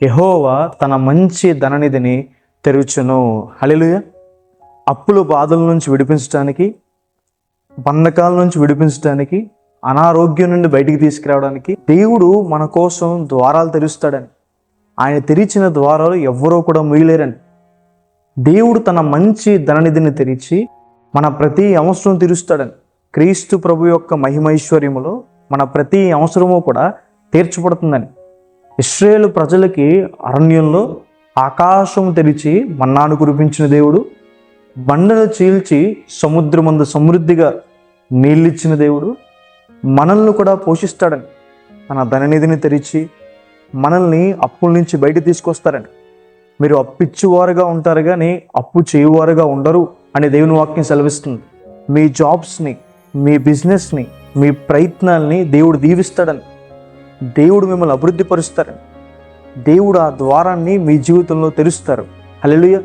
యెహోవా తన మంచి ధననిధిని తెరుచును. హల్లెలూయా. అప్పుల బాధల నుంచి విడిపించడానికి, బంధకాల నుంచి విడిపించడానికి, అనారోగ్యం నుండి బయటికి తీసుకురావడానికి దేవుడు మన కోసం ద్వారాలు తెరుస్తాడని, ఆయన తెరిచిన ద్వారాలు ఎవ్వరూ కూడా మూయలేరని. దేవుడు తన మంచి ధననిధిని తెరిచి మన ప్రతి అవసరం తీరుస్తాడని. క్రీస్తు ప్రభు యొక్క మహిమైశ్వర్యములో మన ప్రతి అవసరము కూడా తీర్చబడుతుందని. ఇశ్రాయేలు ప్రజలకి అరణ్యంలో ఆకాశం తెరిచి మన్నాను కురిపించిన దేవుడు, బండను చీల్చి సముద్రమందు సమృద్ధిగా నీళ్ళిచ్చిన దేవుడు మనల్ని కూడా పోషిస్తాడని, తన ధననిధిని తెరిచి మనల్ని అప్పుల నుంచి బయట తీసుకొస్తారని. మీరు అప్పిచ్చువారుగా ఉంటారు కానీ అప్పు చేయువారుగా ఉండరు అని దేవుని వాక్యం సెలవిస్తుంది. మీ జాబ్స్ని, మీ బిజినెస్ని, మీ ప్రయత్నాల్ని దేవుడు దీవిస్తాడని, దేవుడు మిమ్మల్ని అభివృద్ధి పరుస్తారని, దేవుడు ఆ ద్వారాన్ని మీ జీవితంలో తెరుస్తారు. హల్లెలూయా.